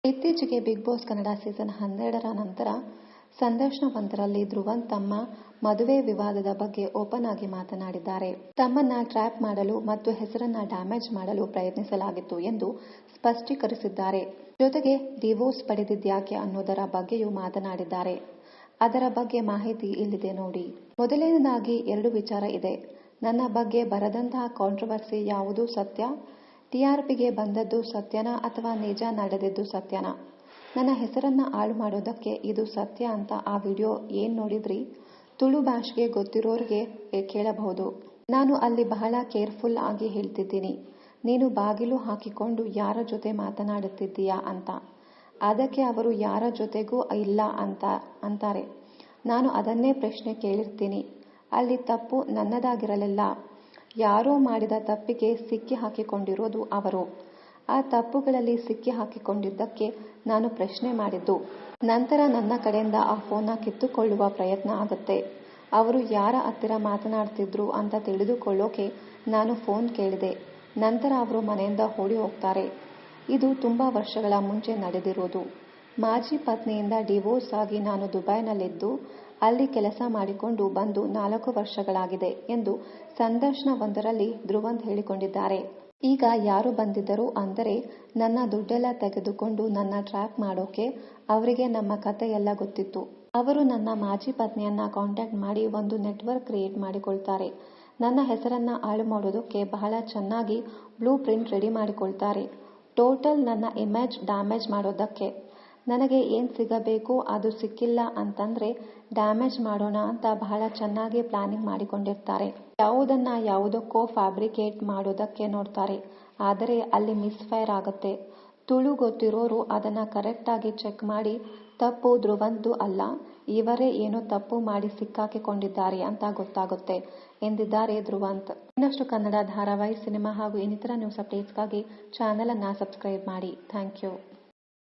ಇತ್ತೀಚೆಗೆ big boss Kannada season 12ರ ನಂತರ ಸಂದರ್ಶನವೊಂದರಲ್ಲಿ ಧ್ರುವಂತ್ ತಮ್ಮ ಮದುವೆ ವಿವಾದದ ಬಗ್ಗೆ ಓಪನ್ ಆಗಿ ಮಾತನಾಡಿದ್ದಾರೆ. ತಮ್ಮನ್ನ ಟ್ರ್ಯಾಪ್ ಮಾಡಲು ಮತ್ತು ಹೆಸರನ್ನ ಡ್ಯಾಮೇಜ್ ಮಾಡಲು ಪ್ರಯತ್ನಿಸಲಾಗಿತ್ತು ಎಂದು ಸ್ಪಷ್ಟೀಕರಿಸಿದ್ದಾರೆ. ಜೊತೆಗೆ ಡಿವೋರ್ಸ್ ಪಡೆದಿದ್ಯಾಕೆ ಅನ್ನೋದರ ಬಗ್ಗೆಯೂ ಮಾತನಾಡಿದ್ದಾರೆ. ಅದರ ಬಗ್ಗೆ ಮಾಹಿತಿ ಇಲ್ಲಿದೆ ನೋಡಿ. ಮೊದಲನೇದಾಗಿ 2 ವಿಚಾರ ಇದೆ. ನನ್ನ ಬಗ್ಗೆ ಬರದಂತಹ ಕಾಂಟ್ರವರ್ಸಿ ಯಾವುದು ಸತ್ಯ? ಟಿಆರ್ಪಿಗೆ ಬಂದದ್ದು ಸತ್ಯನಾ ಅಥವಾ ನಿಜ ನಡೆದಿದ್ದು ಸತ್ಯನಾ? ನನ್ನ ಹೆಸರನ್ನ ಹಾಳು ಮಾಡೋದಕ್ಕೆ ಇದು ಸತ್ಯ ಅಂತ ಆ ವಿಡಿಯೋ ಏನ್ ನೋಡಿದ್ರಿ? ತುಳು ಭಾಷೆಗೆ ಗೊತ್ತಿರೋರಿಗೆ ಕೇಳಬಹುದು. ನಾನು ಅಲ್ಲಿ ಬಹಳ ಕೇರ್ಫುಲ್ ಆಗಿ ಹೇಳ್ತಿದ್ದೀನಿ. ನೀನು ಬಾಗಿಲು ಹಾಕಿಕೊಂಡು ಯಾರ ಜೊತೆ ಮಾತನಾಡುತ್ತಿದ್ದೀಯಾ ಅಂತ. ಅದಕ್ಕೆ ಅವರು ಯಾರ ಜೊತೆಗೂ ಇಲ್ಲ ಅಂತಾರೆ. ನಾನು ಅದನ್ನೇ ಪ್ರಶ್ನೆ ಕೇಳಿರ್ತೀನಿ. ಅಲ್ಲಿ ತಪ್ಪು ನನ್ನದಾಗಿರಲಿಲ್ಲ. ಯಾರೋ ಮಾಡಿದ ತಪ್ಪಿಗೆ ಸಿಕ್ಕಿ ಹಾಕಿಕೊಂಡಿರೋದು ಅವರು. ಆ ತಪ್ಪುಗಳಲ್ಲಿ ಸಿಕ್ಕಿ ಹಾಕಿಕೊಂಡಿದ್ದಕ್ಕೆ ನಾನು ಪ್ರಶ್ನೆ ಮಾಡಿದ್ದು. ನಂತರ ನನ್ನ ಕಡೆಯಿಂದ ಆ ಫೋನ್ನ ಕಿತ್ತುಕೊಳ್ಳುವ ಪ್ರಯತ್ನ ಆಗುತ್ತೆ. ಅವರು ಯಾರ ಹತ್ತಿರ ಮಾತನಾಡ್ತಿದ್ರು ಅಂತ ತಿಳಿದುಕೊಳ್ಳೋಕೆ ನಾನು ಫೋನ್ ಕೇಳಿದೆ. ನಂತರ ಅವರು ಮನೆಯಿಂದ ಓಡಿ ಹೋಗ್ತಾರೆ. ಇದು ತುಂಬಾ ವರ್ಷಗಳ ಮುಂಚೆ ನಡೆದಿರೋದು. ಮಾಜಿ ಪತ್ನಿಯಿಂದ ಡಿವೋರ್ಸ್ ಆಗಿ ನಾನು ದುಬೈನಲ್ಲಿದ್ದು ಅಲ್ಲಿ ಕೆಲಸ ಮಾಡಿಕೊಂಡು ಬಂದು 4 ವರ್ಷಗಳಾಗಿದೆ ಎಂದು ಸಂದರ್ಶನವೊಂದರಲ್ಲಿ ಧ್ರುವಂತ್ ಹೇಳಿಕೊಂಡಿದ್ದಾರೆ. ಈಗ ಯಾರು ಬಂದಿದ್ದರು ಅಂದರೆ ನನ್ನ ದುಡ್ಡೆಲ್ಲ ತೆಗೆದುಕೊಂಡು ನನ್ನ ಟ್ರ್ಯಾಪ್ ಮಾಡೋಕೆ. ಅವರಿಗೆ ನಮ್ಮ ಕತೆ ಎಲ್ಲ ಗೊತ್ತಿತ್ತು. ಅವರು ನನ್ನ ಮಾಜಿ ಪತ್ನಿಯನ್ನ ಕಾಂಟ್ಯಾಕ್ಟ್ ಮಾಡಿ ಒಂದು ನೆಟ್ವರ್ಕ್ ಕ್ರಿಯೇಟ್ ಮಾಡಿಕೊಳ್ತಾರೆ. ನನ್ನ ಹೆಸರನ್ನ ಹಾಳು ಮಾಡೋದಕ್ಕೆ ಬಹಳ ಚೆನ್ನಾಗಿ ಬ್ಲೂ ಪ್ರಿಂಟ್ ರೆಡಿ ಮಾಡಿಕೊಳ್ತಾರೆ. ಟೋಟಲ್ ನನ್ನ ಇಮೇಜ್ ಡ್ಯಾಮೇಜ್ ಮಾಡೋದಕ್ಕೆ. ನನಗೆ ಏನ್ ಸಿಗಬೇಕೋ ಅದು ಸಿಕ್ಕಿಲ್ಲ ಅಂತಂದ್ರೆ ಡ್ಯಾಮೇಜ್ ಮಾಡೋಣ ಅಂತ ಬಹಳ ಚೆನ್ನಾಗಿ ಪ್ಲಾನಿಂಗ್ ಮಾಡಿಕೊಂಡಿರ್ತಾರೆ. ಯಾವುದನ್ನ ಯಾವುದಕ್ಕೋ ಫ್ಯಾಬ್ರಿಕೇಟ್ ಮಾಡೋದಕ್ಕೆ ನೋಡ್ತಾರೆ. ಆದರೆ ಅಲ್ಲಿ ಮಿಸ್ ಫೈರ್ ಆಗುತ್ತೆ. ತುಳು ಗೊತ್ತಿರೋರು ಅದನ್ನ ಕರೆಕ್ಟ್ ಆಗಿ ಚೆಕ್ ಮಾಡಿ ತಪ್ಪು ಧ್ರುವಂತ್ದು ಅಲ್ಲ, ಇವರೇ ಏನೋ ತಪ್ಪು ಮಾಡಿ ಸಿಕ್ಕಾಕಿಕೊಂಡಿದ್ದಾರೆ ಅಂತ ಗೊತ್ತಾಗುತ್ತೆ ಎಂದಿದ್ದಾರೆ ಧ್ರುವಂತ್. ಇನ್ನಷ್ಟು ಕನ್ನಡ ಧಾರಾವಾಹಿ, ಸಿನಿಮಾ ಹಾಗೂ ಇನ್ನಿತರ ನ್ಯೂಸ್ ಅಪ್ಡೇಟ್ಸ್ಗಾಗಿ ಚಾನೆಲ್ ಅನ್ನ ಸಬ್ಸ್ಕ್ರೈಬ್ ಮಾಡಿ. Thank you.